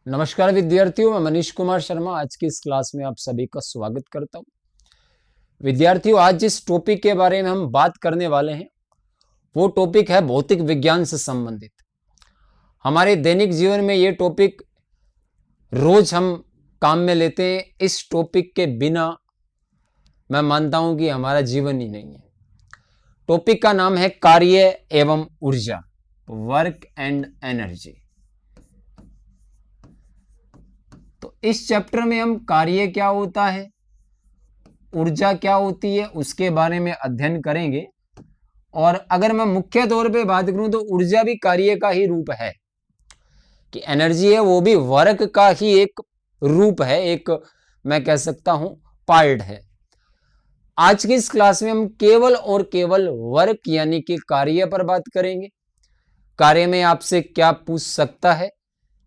नमस्कार विद्यार्थियों, मैं मनीष कुमार शर्मा आज की इस क्लास में आप सभी का स्वागत करता हूं। विद्यार्थियों, आज जिस टॉपिक के बारे में हम बात करने वाले हैं वो टॉपिक है भौतिक विज्ञान से संबंधित। हमारे दैनिक जीवन में ये टॉपिक रोज हम काम में लेते हैं। इस टॉपिक के बिना मैं मानता हूं कि हमारा जीवन ही नहीं है। टॉपिक का नाम है कार्य एवं ऊर्जा, वर्क एंड एनर्जी। तो इस चैप्टर में हम कार्य क्या होता है, ऊर्जा क्या होती है, उसके बारे में अध्ययन करेंगे। और अगर मैं मुख्य तौर पे बात करूं तो ऊर्जा भी कार्य का ही रूप है, कि एनर्जी है वो भी वर्क का ही एक रूप है, एक मैं कह सकता हूं पार्ट है। आज की इस क्लास में हम केवल और केवल वर्क यानी कि कार्य पर बात करेंगे। कार्य में आपसे क्या पूछ सकता है,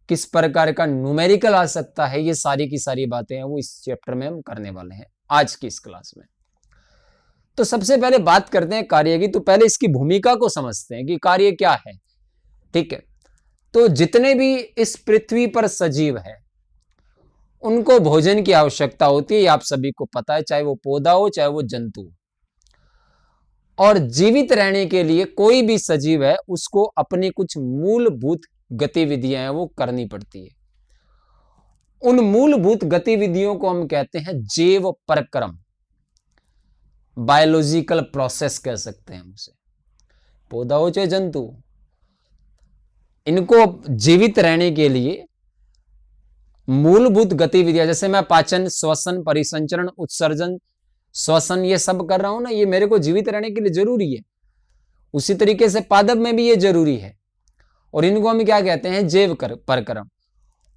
किस प्रकार का न्यूमेरिकल आ सकता है, ये सारी की सारी बातें हैं वो इस चैप्टर में हम करने वाले हैं आज की इस क्लास में। तो सबसे पहले बात करते हैं कार्य की। तो पहले इसकी भूमिका को समझते हैं कि कार्य क्या है। ठीक है, तो जितने भी इस पृथ्वी पर सजीव है उनको भोजन की आवश्यकता होती है, ये आप सभी को पता है, चाहे वो पौधा हो चाहे वो जंतु हो। और जीवित रहने के लिए कोई भी सजीव है उसको अपनी कुछ मूलभूत गतिविधियां हैं वो करनी पड़ती है। उन मूलभूत गतिविधियों को हम कहते हैं जैव परक्रम, बायोलॉजिकल प्रोसेस कह सकते हैं हम उसे। पौधा हो चाहे जंतु, इनको जीवित रहने के लिए मूलभूत गतिविधियां, जैसे मैं पाचन, श्वसन, परिसंचरण, उत्सर्जन, श्वसन ये सब कर रहा हूं ना, ये मेरे को जीवित रहने के लिए जरूरी है। उसी तरीके से पादप में भी ये जरूरी है। और इनको हम क्या कहते हैं, जैव परक्रम।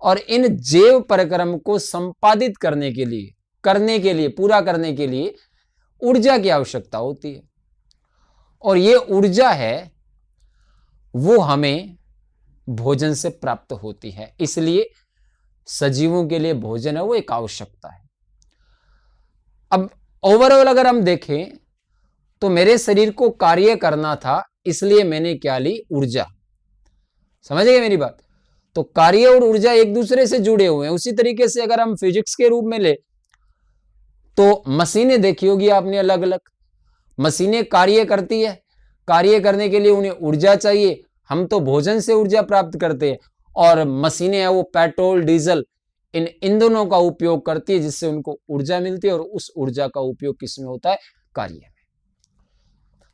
और इन जैव परक्रम को संपादित करने के लिए पूरा करने के लिए ऊर्जा की आवश्यकता होती है। और ये ऊर्जा है वो हमें भोजन से प्राप्त होती है, इसलिए सजीवों के लिए भोजन है वो एक आवश्यकता है। अब ओवरऑल अगर हम देखें तो मेरे शरीर को कार्य करना था, इसलिए मैंने क्या ली, ऊर्जा। समझ गए मेरी बात? तो कार्य और ऊर्जा एक दूसरे से जुड़े हुए हैं। उसी तरीके से अगर हम फिजिक्स के रूप में ले तो मशीनें देखी होगी आपने, अलग अलग मशीनें कार्य करती है। कार्य करने के लिए उन्हें ऊर्जा चाहिए। हम तो भोजन से ऊर्जा प्राप्त करते हैं, और मशीनें हैं वो पेट्रोल, डीजल, इन ईंधनों का उपयोग करती है जिससे उनको ऊर्जा मिलती है। और उस ऊर्जा का उपयोग किसमें होता है, कार्य में।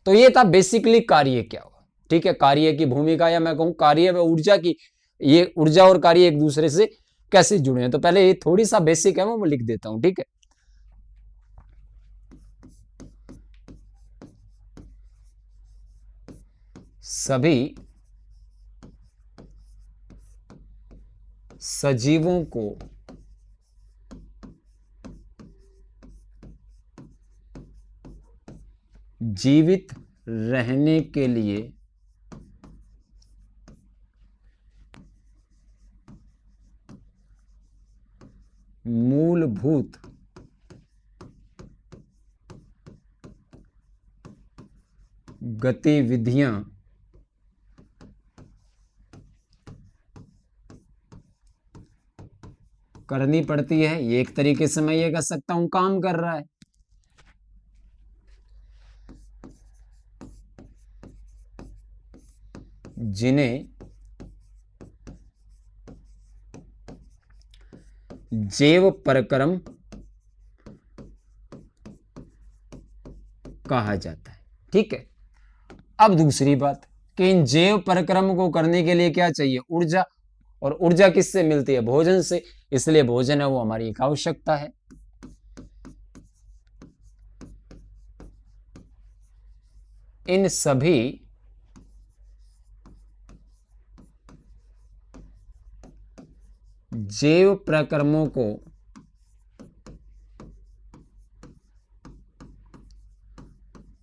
तो ये था बेसिकली कार्य क्या हुआ। ठीक है, कार्य की भूमिका, या मैं कहूं कार्य व ऊर्जा की, ये ऊर्जा और कार्य एक दूसरे से कैसे जुड़े हैं। तो पहले ये थोड़ी सा बेसिक है वो मैं लिख देता हूं। ठीक है, सभी सजीवों को जीवित रहने के लिए मूलभूत गतिविधियां करनी पड़ती है। ये एक तरीके से मैं ये कह सकता हूं काम कर रहा है। जिन्हें जैव परक्रम कहा जाता है। ठीक है, अब दूसरी बात कि इन जैव परक्रम को करने के लिए क्या चाहिए, ऊर्जा। और ऊर्जा किससे मिलती है, भोजन से। इसलिए भोजन है वो हमारी एक आवश्यकता है। इन सभी जैव प्रक्रमों को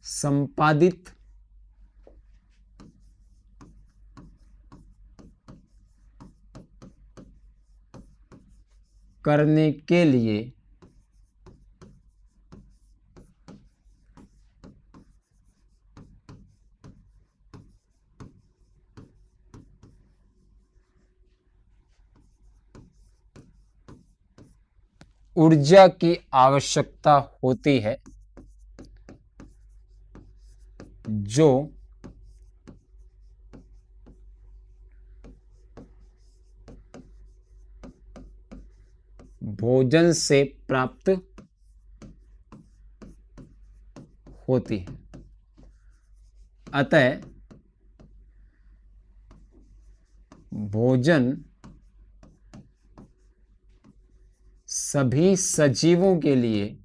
संपादित करने के लिए ऊर्जा की आवश्यकता होती है जो भोजन से प्राप्त होती है। अतः भोजन सभी सजीवों के लिए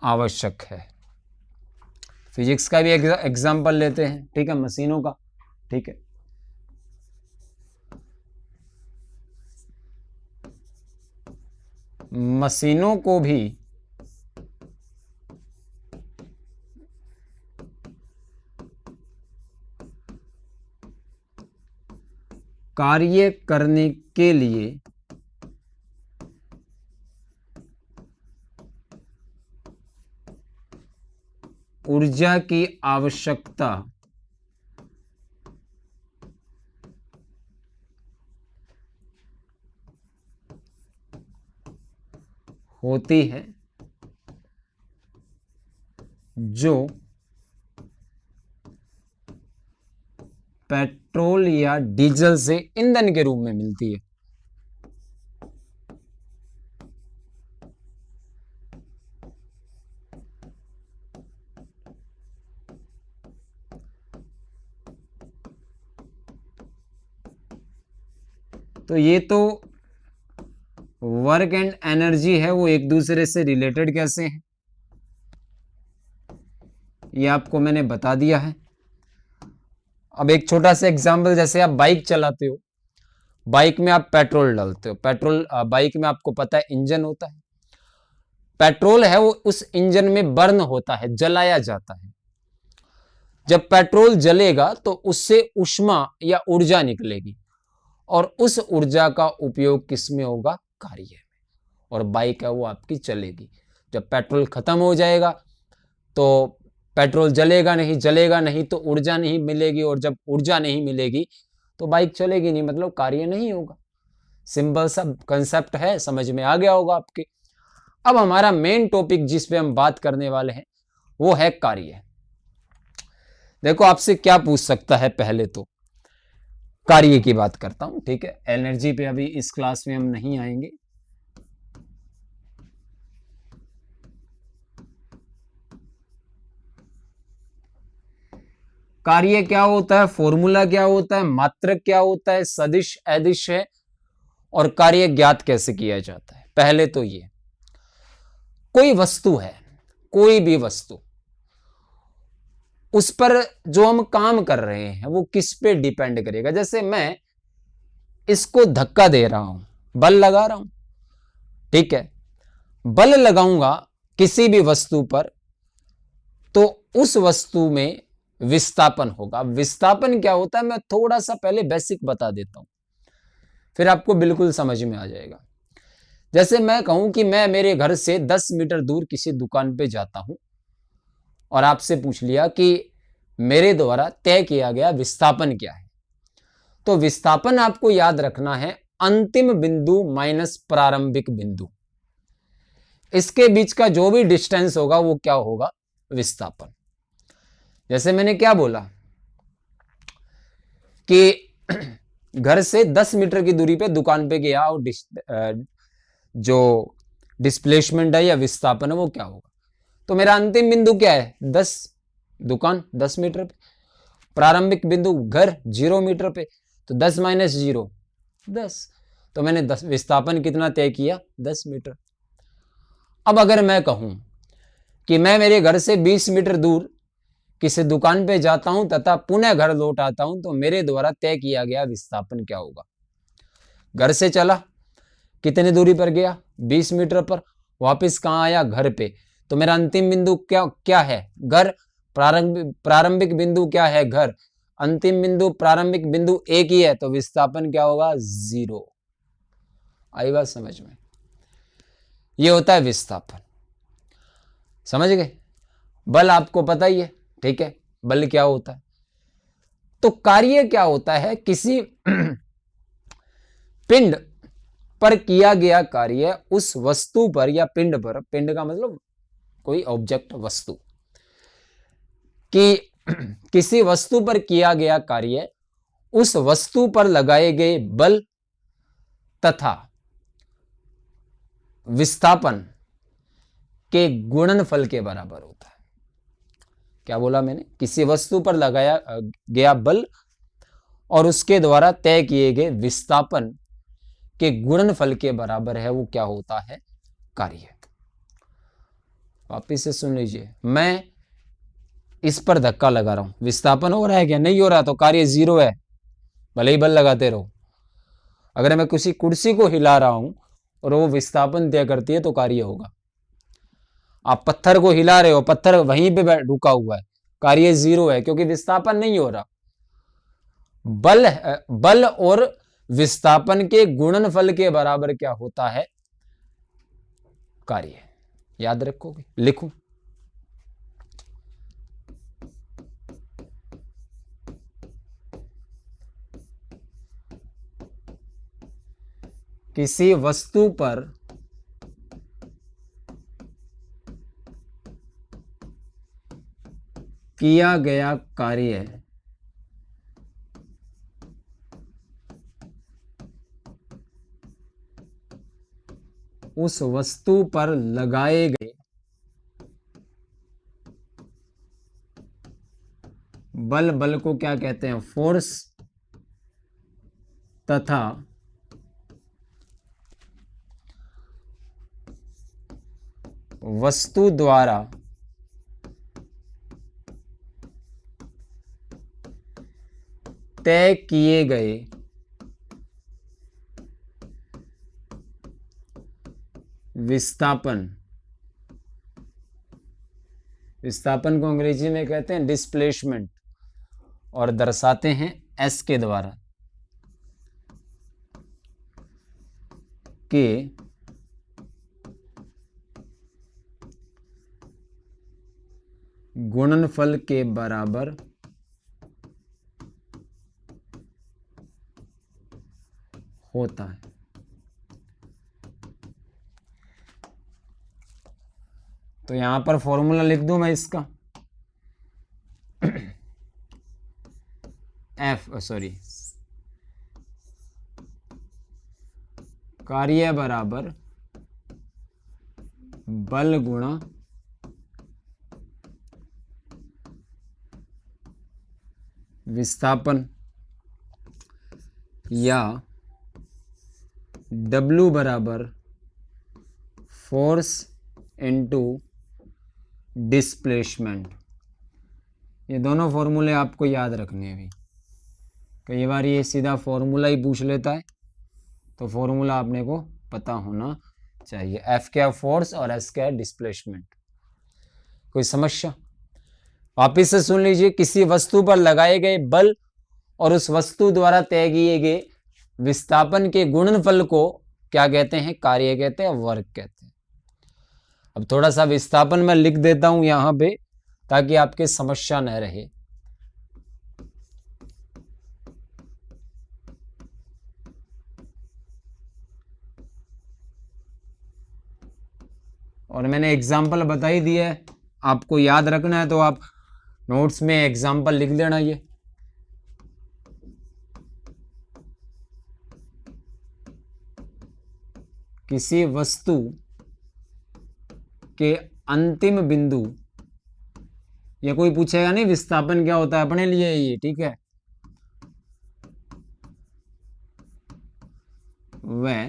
आवश्यक है। फिजिक्स का भी एग्जाम्पल लेते हैं, ठीक है, मशीनों का, ठीक है। मशीनों को भी कार्य करने के लिए ऊर्जा की आवश्यकता होती है जो पेट्रोल या डीजल से ईंधन के रूप में मिलती है। तो ये तो वर्क एंड एनर्जी है, वो एक दूसरे से रिलेटेड कैसे हैं ये आपको मैंने बता दिया है। अब एक छोटा सा एग्जांपल, जैसे आप बाइक चलाते हो, बाइक में आप पेट्रोल डालते हो, पेट्रोल बाइक में आपको पता है इंजन होता है, पेट्रोल है वो उस इंजन में बर्न होता है, जलाया जाता है। जब पेट्रोल जलेगा तो उससे ऊष्मा या ऊर्जा निकलेगी और उस ऊर्जा का उपयोग किस में होगा? कार्य में। और बाइक है वो आपकी चलेगी। जब पेट्रोल खत्म हो जाएगा तो पेट्रोल जलेगा नहीं तो ऊर्जा नहीं मिलेगी, और जब ऊर्जा नहीं मिलेगी तो बाइक चलेगी नहीं, मतलब कार्य नहीं होगा। सिंपल सा कंसेप्ट है, समझ में आ गया होगा आपके। अब हमारा मेन टॉपिक जिस पे हम बात करने वाले हैं वो है कार्य। देखो आपसे क्या पूछ सकता है, पहले तो कार्य की बात करता हूं, ठीक है। एनर्जी पे अभी इस क्लास में हम नहीं आएंगे। कार्य क्या होता है, फॉर्मूला क्या होता है, मात्रक क्या होता है, सदिश अदिश है, और कार्य ज्ञात कैसे किया जाता है। पहले तो ये, कोई वस्तु है, कोई भी वस्तु, उस पर जो हम काम कर रहे हैं वो किस पे डिपेंड करेगा। जैसे मैं इसको धक्का दे रहा हूं, बल लगा रहा हूं, ठीक है, बल लगाऊंगा किसी भी वस्तु पर तो उस वस्तु में विस्थापन होगा। विस्थापन क्या होता है मैं थोड़ा सा पहले बेसिक बता देता हूं, फिर आपको बिल्कुल समझ में आ जाएगा। जैसे मैं कहूं कि मैं मेरे घर से 10 मीटर दूर किसी दुकान पे जाता हूं और आपसे पूछ लिया कि मेरे द्वारा तय किया गया विस्थापन क्या है, तो विस्थापन आपको याद रखना है अंतिम बिंदु माइनस प्रारंभिक बिंदु, इसके बीच का जो भी डिस्टेंस होगा वो क्या होगा? विस्थापन। जैसे मैंने क्या बोला कि घर से 10 मीटर की दूरी पे दुकान पे गया और जो डिस्प्लेसमेंट है या विस्थापन है वो क्या होगा, तो मेरा अंतिम बिंदु क्या है? 10, दुकान 10 मीटर पे, प्रारंभिक बिंदु घर 0 मीटर पे, तो 10 माइनस 0 10, तो मैंने 10 विस्थापन कितना तय किया? 10 मीटर। अब अगर मैं कहूं कि मैं मेरे घर से 20 मीटर दूर किसी दुकान पे जाता हूं तथा पुनः घर लौट आता हूं, तो मेरे द्वारा तय किया गया विस्थापन क्या होगा? घर से चला, कितनी दूरी पर गया? 20 मीटर पर, वापस कहां आया? घर पे, तो मेरा अंतिम बिंदु क्या है? घर। प्रारंभिक बिंदु क्या है? घर। अंतिम बिंदु प्रारंभिक बिंदु एक ही है, तो विस्थापन क्या होगा? 0। आई बात समझ में? ये होता है विस्थापन। समझ गए? बल आपको पता ही है, ठीक है, बल क्या होता है। तो कार्य क्या होता है, किसी पिंड पर किया गया कार्य उस वस्तु पर या पिंड पर, पिंड का मतलब कोई ऑब्जेक्ट, वस्तु, कि किसी वस्तु पर किया गया कार्य उस वस्तु पर लगाए गए बल तथा विस्थापन के गुणनफल के बराबर होता है। क्या बोला मैंने? किसी वस्तु पर लगाया गया बल और उसके द्वारा तय किए गए विस्थापन के गुणनफल के बराबर है, वो क्या होता है? कार्य। वापिस से सुन लीजिए, मैं इस पर धक्का लगा रहा हूं, विस्थापन हो रहा है क्या? नहीं हो रहा, तो कार्य जीरो है, भले ही बल लगाते रहो। अगर मैं किसी कुर्सी को हिला रहा हूं और वो विस्थापन तय करती है तो कार्य होगा। आप पत्थर को हिला रहे हो, पत्थर वहीं पे रुका हुआ है, कार्य जीरो है, क्योंकि विस्थापन नहीं हो रहा। बल और विस्थापन के गुणनफल के बराबर क्या होता है? कार्य। याद रखोगे? लिखूं? किसी वस्तु पर किया गया कार्य उस वस्तु पर लगाए गए बल, बल को क्या कहते हैं? फोर्स, तथा वस्तु द्वारा तय किए गए विस्थापन, विस्थापन को अंग्रेजी में कहते हैं डिस्प्लेसमेंट, और दर्शाते हैं एस के द्वारा, के गुणनफल के बराबर होता है। तो यहां पर फॉर्मूला लिख दूं मैं इसका, कार्य बराबर बल गुणा विस्थापन, या W बराबर फोर्स इनटू डिस्प्लेसमेंट। ये दोनों फॉर्मूले आपको याद रखने हैं। भी कई बार ये सीधा फॉर्मूला ही पूछ लेता है, तो फॉर्मूला आपने को पता होना चाहिए। F क्या फोर्स और S क्या डिस्प्लेसमेंट। कोई समस्या? वापिस से सुन लीजिए, किसी वस्तु पर लगाए गए बल और उस वस्तु द्वारा तय किए गए विस्थापन के गुणनफल को क्या कहते हैं? कार्य कहते हैं, वर्क कहते हैं। अब थोड़ा सा विस्थापन मैं लिख देता हूं यहां पे, ताकि आपके समस्या न रहे। और मैंने एग्जाम्पल बता ही दिया है, आपको याद रखना है तो आप नोट्स में एग्जाम्पल लिख लेना। ये किसी वस्तु के अंतिम बिंदु, ये कोई पूछेगा नहीं विस्थापन क्या होता है, अपने लिए ये ठीक है, वह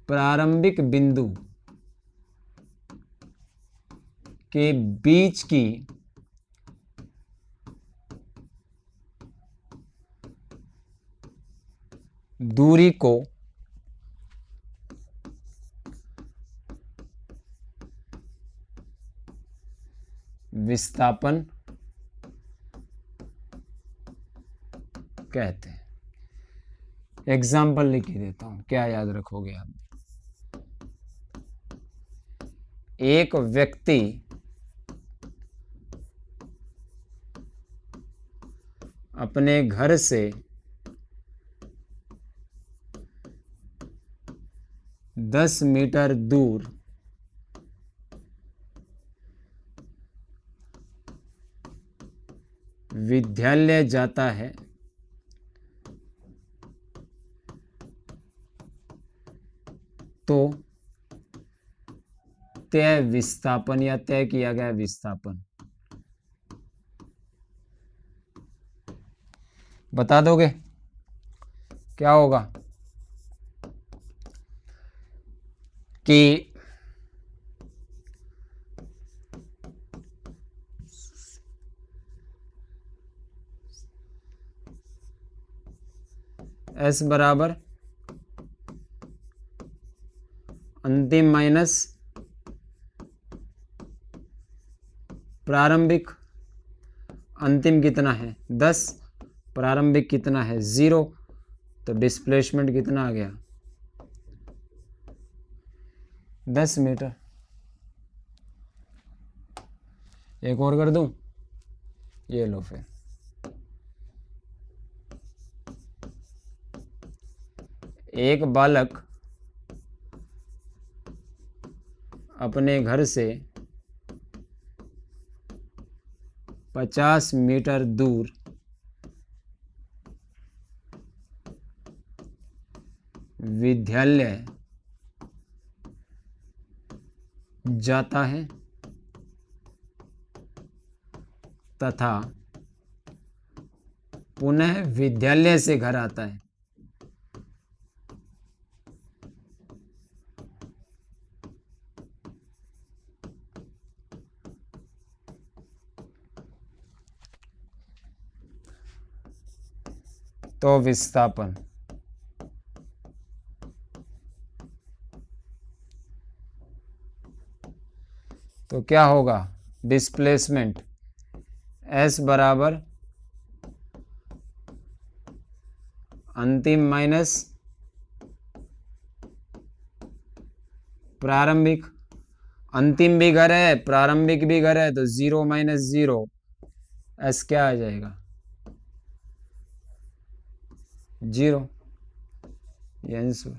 प्रारंभिक बिंदु के बीच की दूरी को विस्थापन कहते हैं। एग्जाम्पल लिख ही देता हूं, क्या याद रखोगे आप? एक व्यक्ति अपने घर से 10 मीटर दूर विद्यालय जाता है तो तय विस्थापन या तय किया गया विस्थापन बता दोगे क्या होगा? कि S बराबर अंतिम माइनस प्रारंभिक। अंतिम कितना है 10, प्रारंभिक कितना है 0, तो डिस्प्लेसमेंट कितना आ गया 10 मीटर। एक और कर दूं, ये लो फिर एक बालक अपने घर से 50 मीटर दूर विद्यालय जाता है तथा पुनः विद्यालय से घर आता है। तो विस्थापन तो क्या होगा डिस्प्लेसमेंट S बराबर अंतिम माइनस प्रारंभिक। अंतिम भी घर है प्रारंभिक भी घर है तो 0 माइनस 0 S क्या आ जाएगा 0, ये आंसर।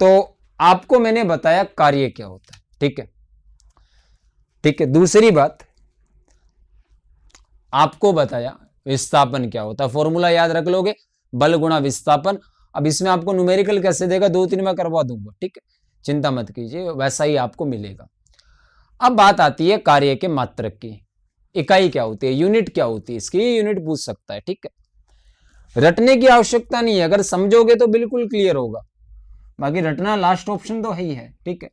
तो आपको मैंने बताया कार्य क्या होता है, ठीक है ठीक है। दूसरी बात आपको बताया विस्थापन क्या होता है, फॉर्मूला याद रख लोगे बल गुणा विस्थापन। अब इसमें आपको न्यूमेरिकल कैसे देगा 2-3 में करवा दूंगा, ठीक है, चिंता मत कीजिए, वैसा ही आपको मिलेगा। अब बात आती है कार्य के मात्रक की। इकाई क्या होती है, यूनिट क्या होती है इसकी, यूनिट पूछ सकता है, ठीक है। रटने की आवश्यकता नहीं है, अगर समझोगे तो बिल्कुल क्लियर होगा, बाकी रटना लास्ट ऑप्शन तो है ही है, ठीक है।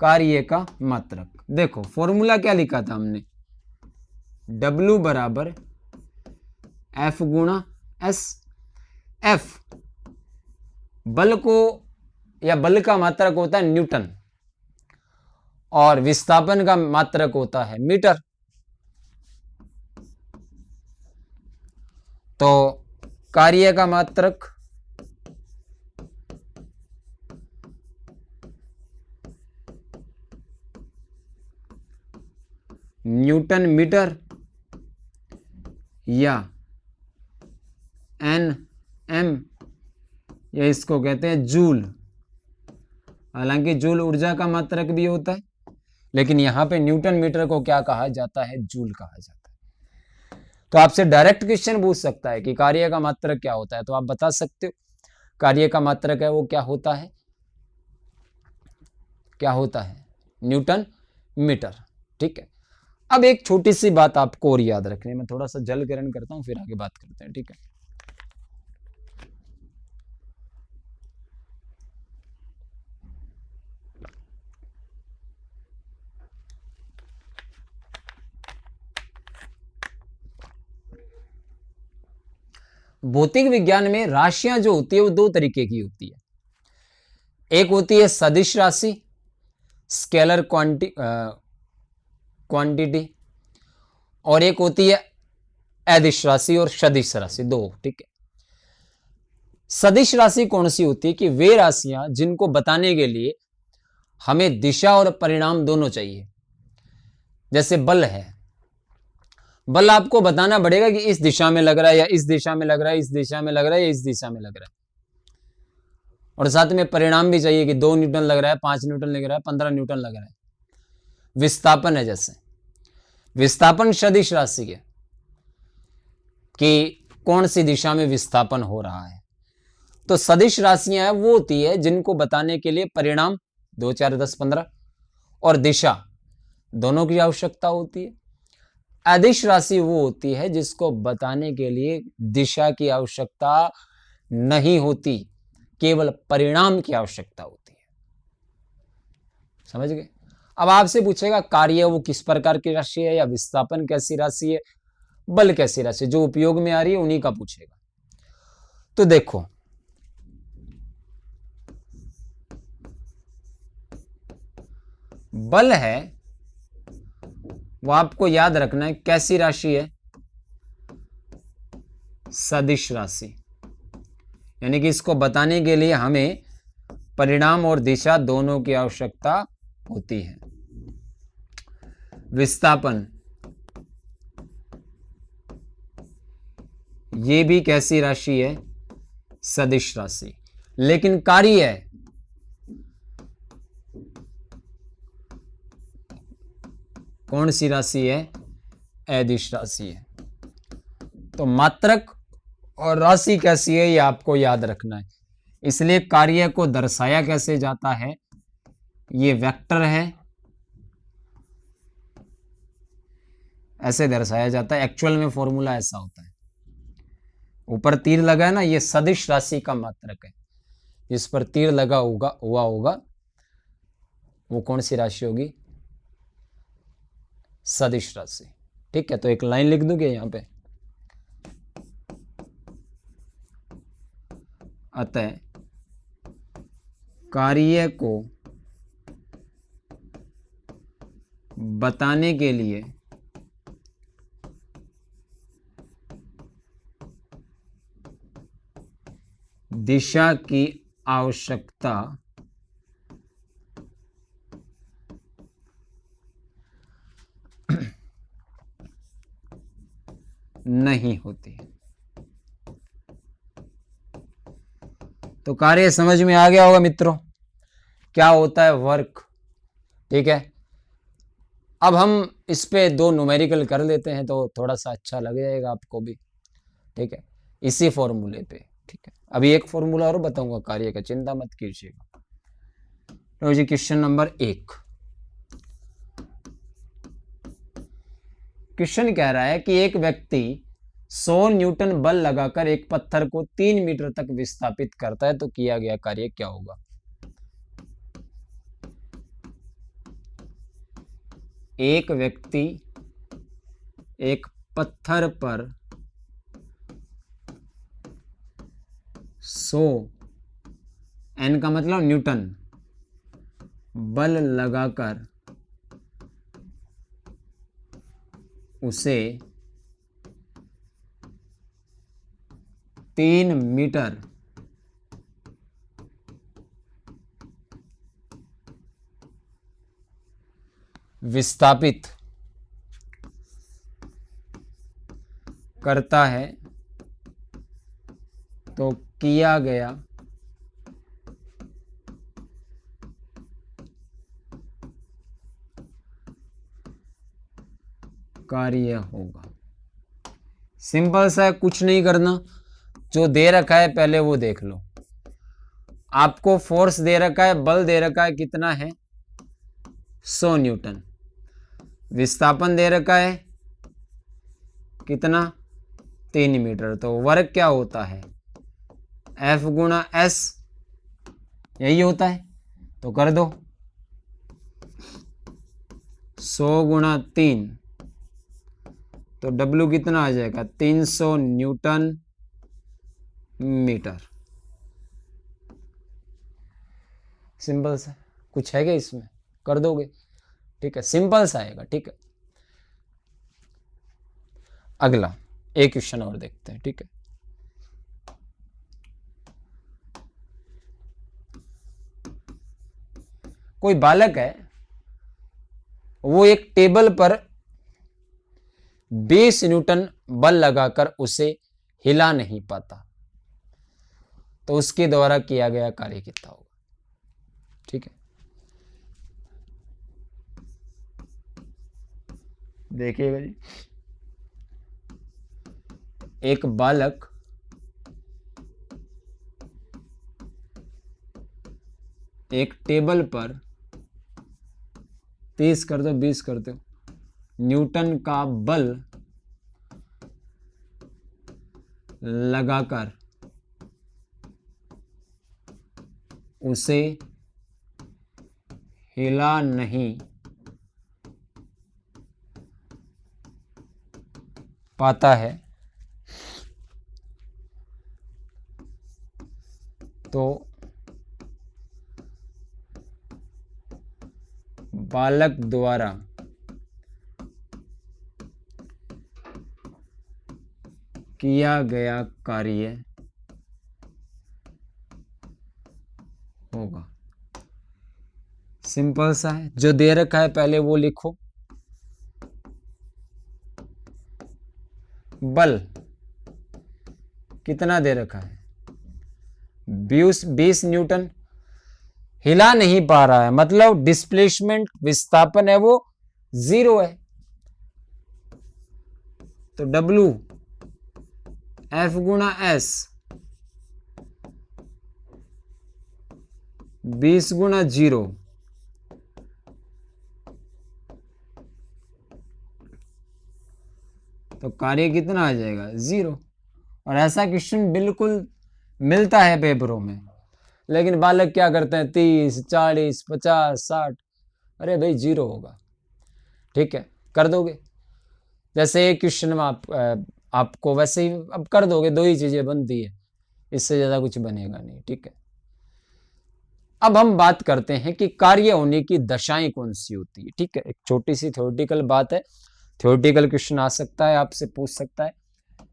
कार्य का मात्रक देखो, फॉर्मूला क्या लिखा था हमने, W बराबर F गुणा S। F बल को या बल का मात्रक होता है न्यूटन और विस्थापन का मात्रक होता है मीटर। तो कार्य का मात्रक न्यूटन मीटर या Nm या इसको कहते हैं जूल। हालांकि जूल ऊर्जा का मात्रक भी होता है, लेकिन यहां पे न्यूटन मीटर को क्या कहा जाता है, जूल कहा जाता है। तो आपसे डायरेक्ट क्वेश्चन पूछ सकता है कि कार्य का मात्रक क्या होता है, तो आप बता सकते हो कार्य का मात्रक है वो क्या होता है, क्या होता है न्यूटन मीटर, ठीक है। अब एक छोटी सी बात आपको और याद रखनी है, मैं थोड़ा सा जल ग्रहण करता हूं फिर आगे बात करते हैं, ठीक है। भौतिक विज्ञान में राशियां जो होती है वो दो तरीके की होती है। एक होती है सदिश राशि, स्केलर क्वांटिटी, और एक होती है अदिश राशि और सदिश राशि, दो। ठीक है, सदिश राशि कौन सी होती है कि वे राशियां जिनको बताने के लिए हमें दिशा और परिणाम दोनों चाहिए। जैसे बल है, बल आपको बताना पड़ेगा कि इस दिशा में लग रहा है या इस दिशा में लग रहा है, इस दिशा में लग रहा है या इस दिशा में लग रहा है। और साथ में परिणाम भी चाहिए कि 2 न्यूटन लग रहा है, 5 न्यूटन लग रहा है, 15 न्यूटन लग रहा है। विस्थापन है, जैसे विस्थापन सदिश राशि है कि कौन सी दिशा में विस्थापन हो रहा है। तो सदिश राशियां हैं वो होती है जिनको बताने के लिए परिणाम 2, 4, 10, 15 और दिशा दोनों की आवश्यकता होती है। अदिश राशि वो होती है जिसको बताने के लिए दिशा की आवश्यकता नहीं होती, केवल परिणाम की आवश्यकता होती है। समझ गए? अब आपसे पूछेगा कार्य वो किस प्रकार की राशि है, या विस्थापन कैसी राशि है, बल कैसी राशि, जो उपयोग में आ रही है उन्हीं का पूछेगा। तो देखो, बल है वो आपको याद रखना है कैसी राशि है, सदिश राशि। यानी कि इसको बताने के लिए हमें परिणाम और दिशा दोनों की आवश्यकता होती है। विस्थापन ये भी कैसी राशि है, सदिश राशि। लेकिन कार्य है कौन सी राशि है, अदिश राशि है। तो मात्रक और राशि कैसी है ये आपको याद रखना है। इसलिए कार्य को दर्शाया कैसे जाता है, ये वेक्टर है, ऐसे दर्शाया जाता है। एक्चुअल में फॉर्मूला ऐसा होता है, ऊपर तीर लगा है ना, ये सदिश राशि का मात्रक है। जिस पर तीर लगा हुआ होगा वो कौन सी राशि होगी, सदिश राशि। ठीक है, तो एक लाइन लिख दूंगे यहां पे, अतः कार्य को बताने के लिए दिशा की आवश्यकता नहीं होती। तो कार्य समझ में आ गया होगा मित्रों, क्या होता है वर्क। ठीक है, अब हम इस पे 2 न्यूमेरिकल कर लेते हैं तो थोड़ा सा अच्छा लग जाएगा आपको भी। ठीक है, इसी फॉर्मूले पे। ठीक है, अभी एक फॉर्मूला और बताऊंगा कार्य का, चिंता मत कीजिएगा। तो जी क्वेश्चन नंबर 1, क्वेश्चन कह रहा है कि एक व्यक्ति 100 न्यूटन बल लगाकर एक पत्थर को 3 मीटर तक विस्थापित करता है, तो किया गया कार्य क्या होगा। एक व्यक्ति एक पत्थर पर 100 एन का मतलब न्यूटन बल लगाकर उसे 3 मीटर विस्थापित करता है, तो किया गया कार्य होगा। सिंपल सा है, कुछ नहीं करना, जो दे रखा है पहले वो देख लो। आपको फोर्स दे रखा है, बल दे रखा है, कितना है 100 न्यूटन। विस्थापन दे रखा है कितना 3 मीटर। तो वर्क क्या होता है, F गुणा S, यही होता है। तो कर दो 100 गुणा 3, तो W कितना आ जाएगा 300 न्यूटन मीटर। सिंपल सा, कुछ है क्या इसमें, कर दोगे। ठीक है, सिंपल सा आएगा। ठीक है, अगला एक क्वेश्चन और देखते हैं, ठीक है। कोई बालक है, वो एक टेबल पर 20 न्यूटन बल लगाकर उसे हिला नहीं पाता, तो उसके द्वारा किया गया कार्य कितना होगा, ठीक है। देखिएगा जी, एक बालक एक टेबल पर 30 कर दो 20 कर दो न्यूटन का बल लगाकर उसे हिला नहीं पाता है, तो बालक द्वारा किया गया कार्य होगा। सिंपल सा है, जो दे रखा है पहले वो लिखो। बल कितना दे रखा है, 20 न्यूटन। हिला नहीं पा रहा है मतलब डिस्प्लेसमेंट, विस्थापन है वो 0 है, तो W F गुणा S 20 गुणा 0 तो कार्य कितना आ जाएगा 0। और ऐसा क्वेश्चन बिल्कुल मिलता है पेपरों में, लेकिन बालक क्या करते हैं 30 40 50 60, अरे भाई 0 होगा, ठीक है, कर दोगे। जैसे एक क्वेश्चन में आपको वैसे ही अब कर दोगे, 2 ही चीजें बनती है, इससे ज्यादा कुछ बनेगा नहीं, ठीक है। अब हम बात करते हैं कि कार्य होने की दशाएं कौन सी होती है, ठीक है। एक छोटी सी थ्योरेटिकल बात है, थ्योरेटिकल क्वेश्चन आ सकता है, आपसे पूछ सकता है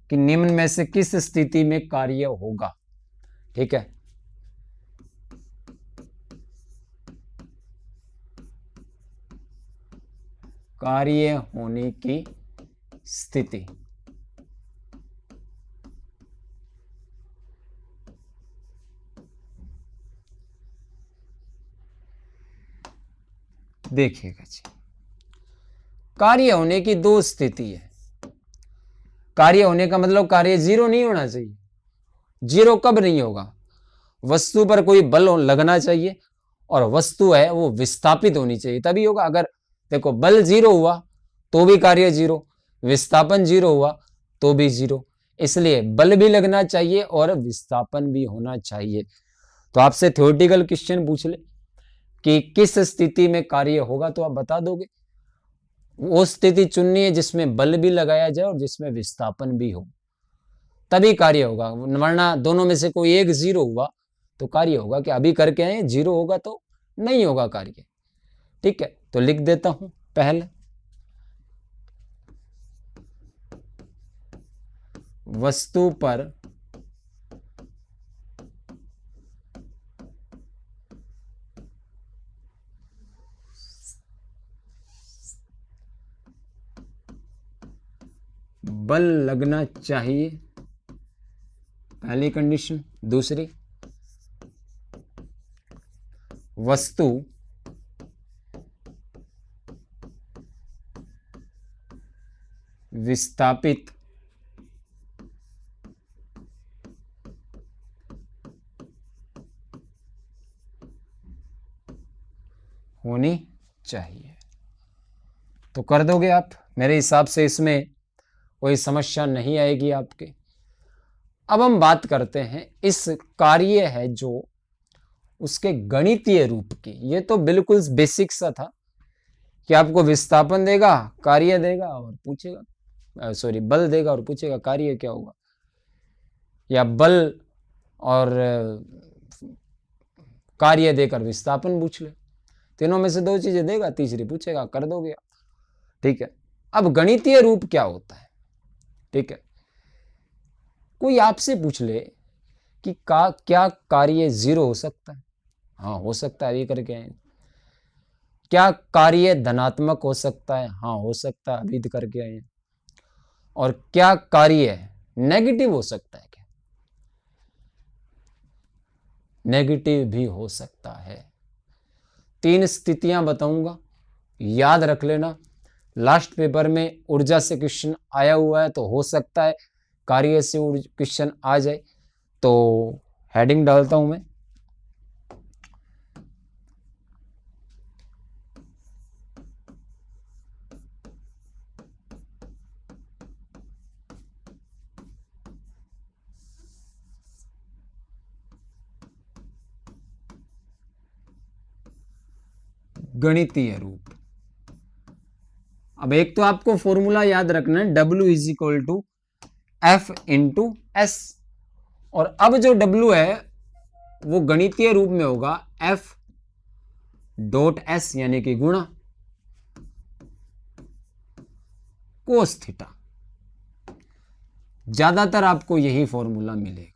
कि निम्न में से किस स्थिति में कार्य होगा, ठीक है। कार्य होने की स्थिति, देखिएगा जी, कार्य होने की 2 स्थिति है। कार्य होने का मतलब कार्य 0 नहीं होना चाहिए। 0 कब नहीं होगा, वस्तु पर कोई बल लगना चाहिए और वस्तु है वो विस्थापित होनी चाहिए, तभी होगा। अगर देखो बल 0 हुआ तो भी कार्य 0, विस्थापन 0 हुआ तो भी 0, इसलिए बल भी लगना चाहिए और विस्थापन भी होना चाहिए। तो आपसे थ्योरेटिकल क्वेश्चन पूछ ले कि किस स्थिति में कार्य होगा, तो आप बता दोगे। वो स्थिति चुननी है जिसमें बल भी लगाया जाए और जिसमें विस्थापन भी हो, तभी कार्य होगा। वरना दोनों में से कोई एक 0 हुआ तो कार्य होगा क्या, अभी करके आए 0 होगा तो नहीं होगा कार्य, ठीक है। तो लिख देता हूं, पहले वस्तु पर बल लगना चाहिए, पहली कंडीशन। दूसरी, वस्तु विस्थापित होनी चाहिए। तो कर दोगे आप, मेरे हिसाब से इसमें कोई समस्या नहीं आएगी आपके। अब हम बात करते हैं इस कार्य है जो उसके गणितीय रूप की। ये तो बिल्कुल बेसिक सा था कि आपको विस्थापन देगा, कार्य देगा और पूछेगा, सॉरी बल देगा और पूछेगा कार्य क्या होगा, या बल और कार्य देकर विस्थापन पूछ ले, तीनों में से 2 चीजें देगा, तीसरी पूछेगा, कर दोगे आप, ठीक है। अब गणितीय रूप क्या होता है, ठीक है। कोई आपसे पूछ ले कि क्या कार्य 0 हो सकता है? हाँ हो सकता है, अभी करके आए। क्या कार्य धनात्मक हो सकता है? हाँ हो सकता है, अभी करके आए। और क्या कार्य नेगेटिव हो सकता है? क्या नेगेटिव भी हो सकता है। 3 स्थितियां बताऊंगा, याद रख लेना। लास्ट पेपर में ऊर्जा से क्वेश्चन आया हुआ है, तो हो सकता है कार्य से क्वेश्चन आ जाए। तो हेडिंग डालता हूं मैं, गणितीय रूप। अब एक तो आपको फॉर्मूला याद रखना है, W is equal to F into S. और अब जो W है वो गणितीय रूप में होगा F डॉट एस, यानी कि गुणा कोस थीटा। ज्यादातर आपको यही फॉर्मूला मिलेगा।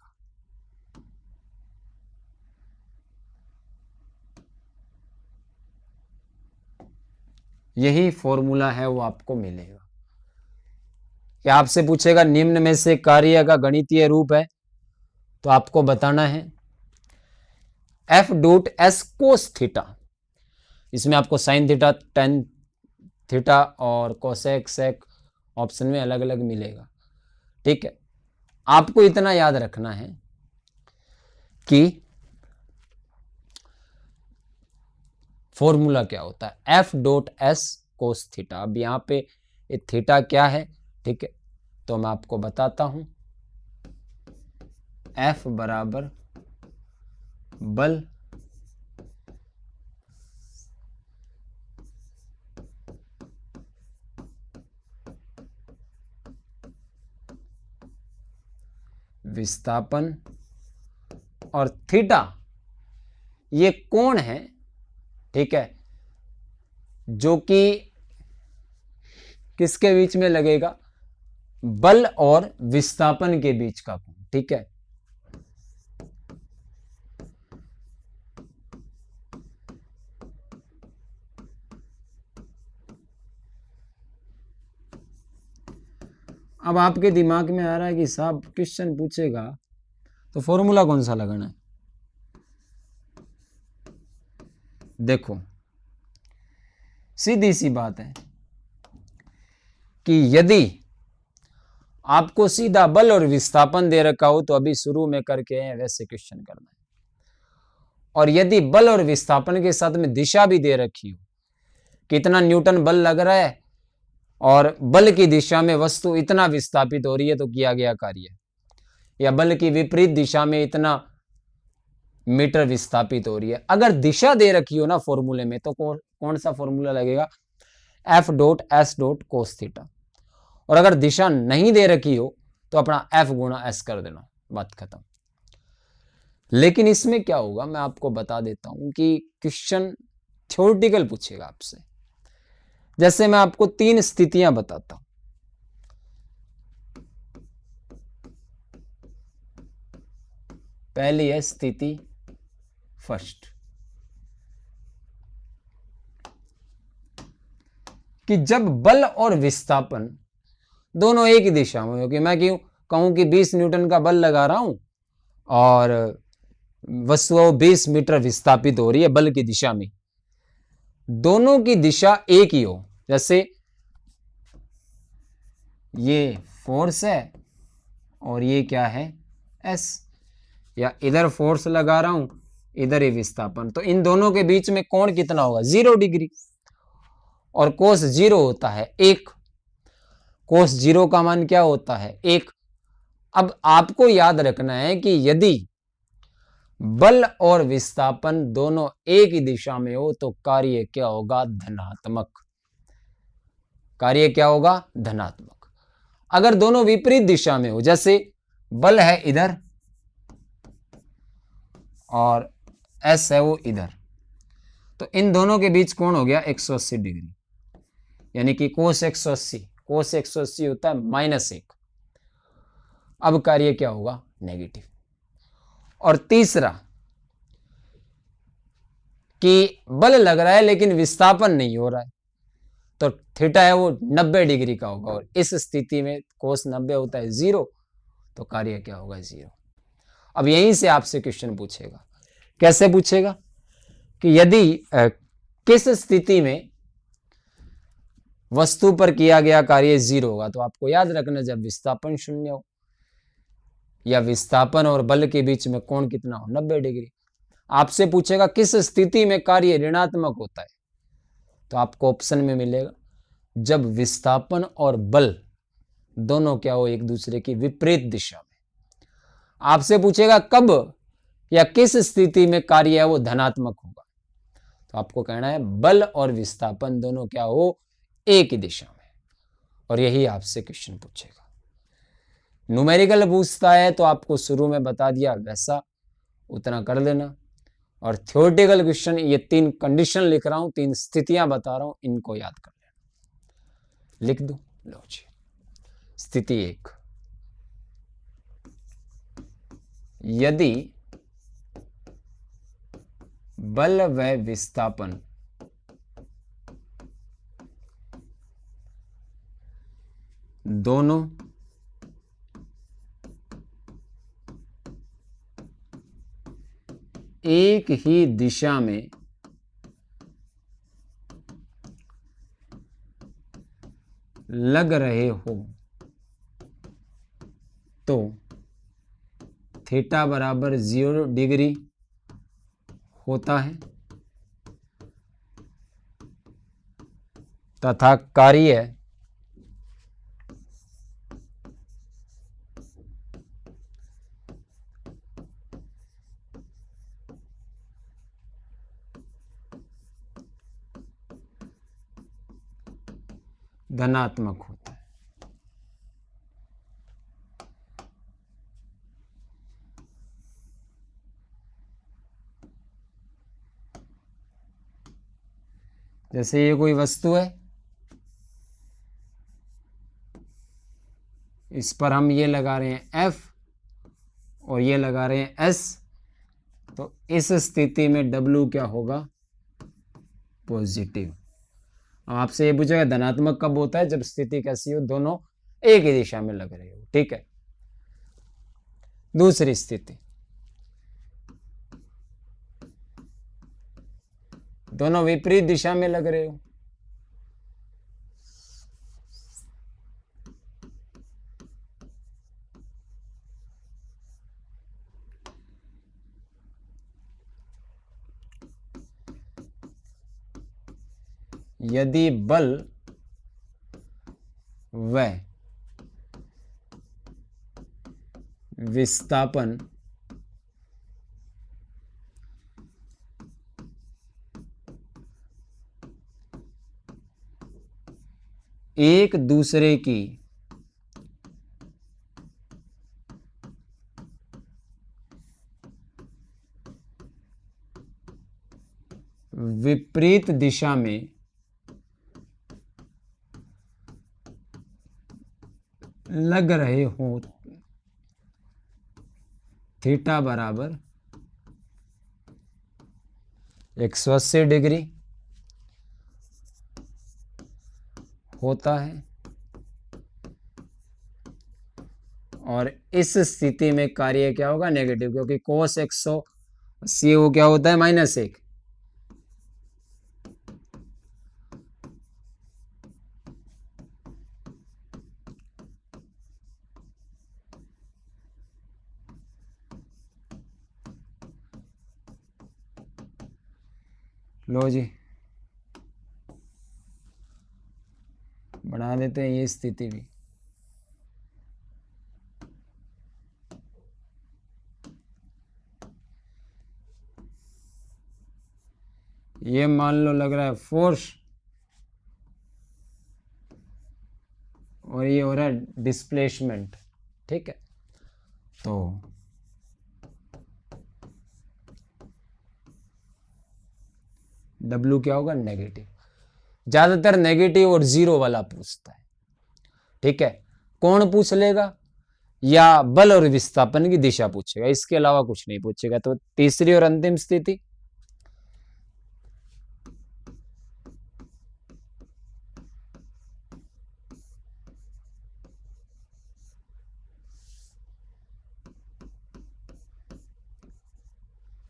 यही फॉर्मूला है वो आपको मिलेगा। क्या आपसे पूछेगा निम्न में से कार्य का गणितीय रूप है, तो आपको बताना है F dot S cos theta. इसमें आपको साइन थीटा, टेन थीटा और कोसेक सेक ऑप्शन में अलग अलग मिलेगा। ठीक है, आपको इतना याद रखना है कि फॉर्मूला क्या होता है, F dot S cos theta. अब यहां पे थीटा क्या है, ठीक है, तो मैं आपको बताता हूं। F बराबर बल विस्थापन और थीटा ये कोण है, ठीक है, जो कि किसके बीच में लगेगा, बल और विस्थापन के बीच का कोण। ठीक है, अब आपके दिमाग में आ रहा है कि साहब क्वेश्चन पूछेगा तो फॉर्मूला कौन सा लगाना है। देखो सीधी सी बात है कि यदि आपको सीधा बल और विस्थापन दे रखा हो तो अभी शुरू में करके वैसे क्वेश्चन करना है। और यदि बल और विस्थापन के साथ में दिशा भी दे रखी हो, कितना न्यूटन बल लग रहा है और बल की दिशा में वस्तु इतना विस्थापित हो रही है तो किया गया कार्य, या बल की विपरीत दिशा में इतना मीटर विस्थापित हो रही है। अगर दिशा दे रखी हो ना फॉर्मूले में, तो कौन सा फॉर्मूला लगेगा, F dot S dot cos theta. और अगर दिशा नहीं दे रखी हो तो अपना F गुणा एस कर देना, बात खत्म। लेकिन इसमें क्या होगा मैं आपको बता देता हूं कि क्वेश्चन थ्योरेटिकल पूछेगा आपसे। जैसे मैं आपको 3 स्थितियां बताता हूं। पहली है स्थिति फर्स्ट, कि जब बल और विस्थापन दोनों एक ही दिशा में हो, कि मैं क्यों कहूं कि 20 न्यूटन का बल लगा रहा हूं और वस्तु 20 मीटर विस्थापित हो रही है बल की दिशा में, दोनों की दिशा एक ही हो। जैसे ये फोर्स है और ये क्या है, एस, या इधर फोर्स लगा रहा हूं, इधर ही विस्थापन, तो इन दोनों के बीच में कोण कितना होगा, 0 डिग्री। और कोस 0 होता है 1, कोस 0 का मान क्या होता है, 1। अब आपको याद रखना है कि यदि बल और विस्थापन दोनों एक ही दिशा में हो तो कार्य क्या होगा, धनात्मक। कार्य क्या होगा, धनात्मक। अगर दोनों विपरीत दिशा में हो, जैसे बल है इधर और एस है वो इधर, तो इन दोनों के बीच कोण हो गया 180 डिग्री, यानी कि कोस 180 होता है -1। अब कार्य क्या होगा, नेगेटिव। और तीसरा कि बल लग रहा है लेकिन विस्थापन नहीं हो रहा है, तो थीटा है वो 90 डिग्री का होगा, और इस स्थिति में कोस 90 होता है 0, तो कार्य क्या होगा, 0। अब यहीं से आपसे क्वेश्चन पूछेगा, कैसे पूछेगा कि यदि किस स्थिति में वस्तु पर किया गया कार्य 0 होगा, तो आपको याद रखना जब विस्थापन 0 हो या विस्थापन और बल के बीच में कोण कितना हो, 90 डिग्री। आपसे पूछेगा किस स्थिति में कार्य ऋणात्मक होता है, तो आपको ऑप्शन में मिलेगा जब विस्थापन और बल दोनों क्या हो, एक दूसरे की विपरीत दिशा में। आपसे पूछेगा कब या किस स्थिति में कार्य है वो धनात्मक होगा, तो आपको कहना है बल और विस्थापन दोनों क्या हो, एक ही दिशा में। और यही आपसे क्वेश्चन पूछेगा। न्यूमेरिकल पूछता है तो आपको शुरू में बता दिया वैसा उतना कर लेना, और थ्योरेटिकल क्वेश्चन ये 3 कंडीशन लिख रहा हूं, 3 स्थितियां बता रहा हूं, इनको याद कर लेना। लिख दो, लो जी। स्थिति 1, यदि बल व विस्थापन दोनों एक ही दिशा में लग रहे हो तो थीटा बराबर 0 डिग्री होता है तथा कार्य धनात्मक होता है। जैसे ये कोई वस्तु है, इस पर हम ये लगा रहे हैं F और ये लगा रहे हैं S, तो इस स्थिति में W क्या होगा, पॉजिटिव। अब आपसे ये पूछेगा धनात्मक कब होता है, जब स्थिति कैसी हो, दोनों एक ही दिशा में लग रहे हो। ठीक है। दूसरी स्थिति, दोनों विपरीत दिशा में लग रहे हो, यदि बल व विस्थापन एक दूसरे की विपरीत दिशा में लग रहे हो, थीटा बराबर 180 डिग्री होता है, और इस स्थिति में कार्य क्या होगा, नेगेटिव, क्योंकि कोस 180 वो क्या होता है, -1। लो जी, बना देते हैं ये स्थिति भी। ये मान लो लग रहा है फोर्स, और ये हो रहा है डिस्प्लेसमेंट। ठीक है, तो W क्या होगा, नेगेटिव। ज्यादातर नेगेटिव और 0 वाला पूछता है। ठीक है, कौन पूछ लेगा, या बल और विस्थापन की दिशा पूछेगा, इसके अलावा कुछ नहीं पूछेगा। तो तीसरी और अंतिम स्थिति,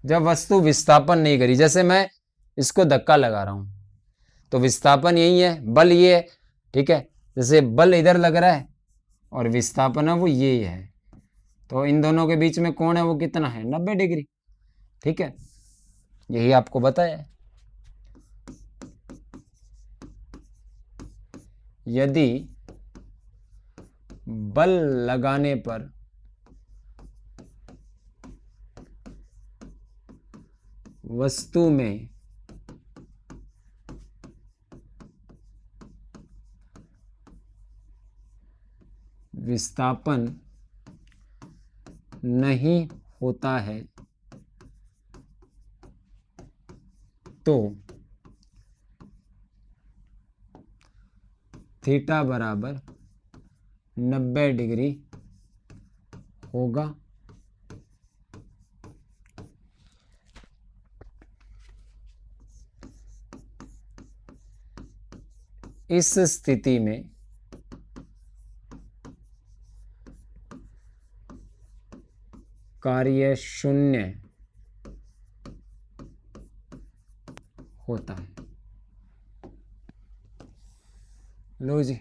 जब वस्तु विस्थापन नहीं करी, जैसे मैं इसको धक्का लगा रहा हूं तो विस्थापन यही है, बल ये है, ठीक है। जैसे बल इधर लग रहा है और विस्थापन है वो ये है, तो इन दोनों के बीच में कोण है वो कितना है, 90 डिग्री, ठीक है। यही आपको बताया है। यदि बल लगाने पर वस्तु में विस्थापन नहीं होता है तो थीटा बराबर 90 डिग्री होगा। इस स्थिति में कार्य शून्य होता है। लो जी,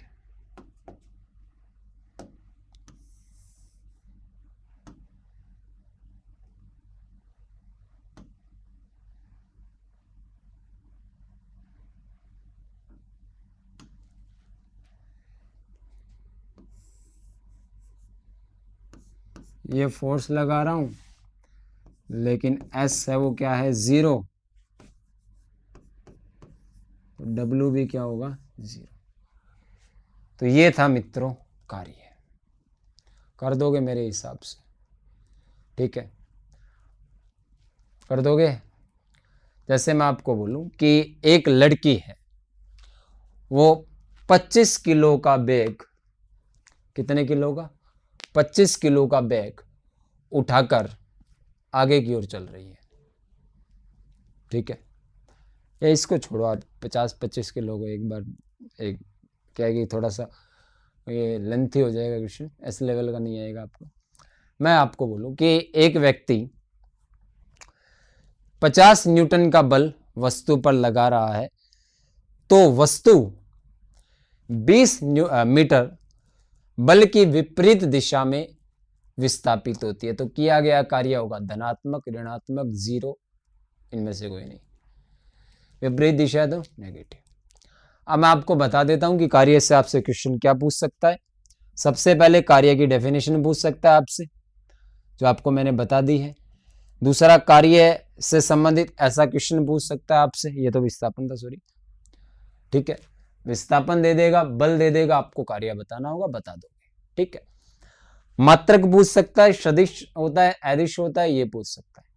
ये फोर्स लगा रहा हूं लेकिन एस है वो क्या है, 0, तो डब्ल्यू भी क्या होगा, 0। तो ये था मित्रों कार्य, कर दोगे मेरे हिसाब से, ठीक है, कर दोगे। जैसे मैं आपको बोलूं कि एक लड़की है, वो 25 किलो का बैग, कितने किलो का, 25 किलो का बैग उठाकर आगे की ओर चल रही है, ठीक है। या इसको छोड़ो, आप 50-25 किलो को एक बार, एक क्या है कि थोड़ा सा ये लेंथी हो जाएगा क्वेश्चन, ऐसे लेवल का नहीं आएगा आपको। मैं आपको बोलूं कि एक व्यक्ति 50 न्यूटन का बल वस्तु पर लगा रहा है, तो वस्तु 20 मीटर बल की विपरीत दिशा में विस्थापित होती है। तो किया गया कार्य होगा धनात्मक, ऋणात्मक, 0, इनमें से कोई नहीं। विपरीत दिशा है तो नेगेटिव। अब मैं आपको बता देता हूं कि कार्य से आपसे क्वेश्चन क्या पूछ सकता है। सबसे पहले कार्य की डेफिनेशन पूछ सकता है आपसे, जो आपको मैंने बता दी है। दूसरा, कार्य से संबंधित ऐसा क्वेश्चन पूछ सकता है आपसे, ये तो विस्थापन था, सॉरी, ठीक है। विस्थापन दे देगा, बल दे देगा, आपको कार्य बताना होगा, बता दोगे, ठीक है। मात्रक पूछ सकता है, सदिश होता है, अदिश होता है, ये पूछ सकता है।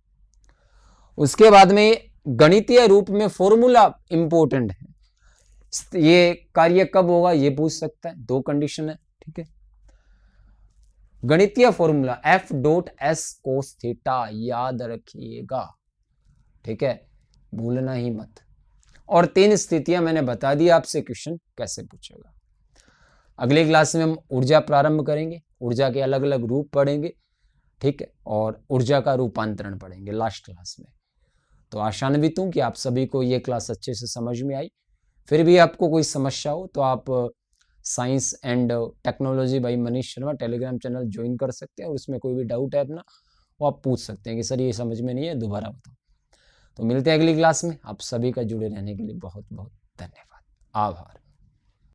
उसके बाद में गणितीय रूप में फॉर्मूला इंपॉर्टेंट है, ये कार्य कब होगा ये पूछ सकता है। 2 कंडीशन है, ठीक है। गणितीय फॉर्मूला F.S cos थीटा याद रखिएगा, ठीक है, भूलना ही मत। और 3 स्थितियां मैंने बता दी आपसे क्वेश्चन कैसे पूछेगा। अगली क्लास में हम ऊर्जा प्रारंभ करेंगे, ऊर्जा के अलग अलग रूप पढ़ेंगे, ठीक है, और ऊर्जा का रूपांतरण पढ़ेंगे लास्ट क्लास में। तो आशान्वित हूं कि आप सभी को ये क्लास अच्छे से समझ में आई। फिर भी आपको कोई समस्या हो तो आप science and technology by Manish Sharma Telegram channel join कर सकते हैं, और उसमें कोई भी डाउट है अपना वो आप पूछ सकते हैं कि सर ये समझ में नहीं है, दोबारा बताओ। तो मिलते हैं अगली क्लास में। आप सभी का जुड़े रहने के लिए बहुत बहुत धन्यवाद, आभार।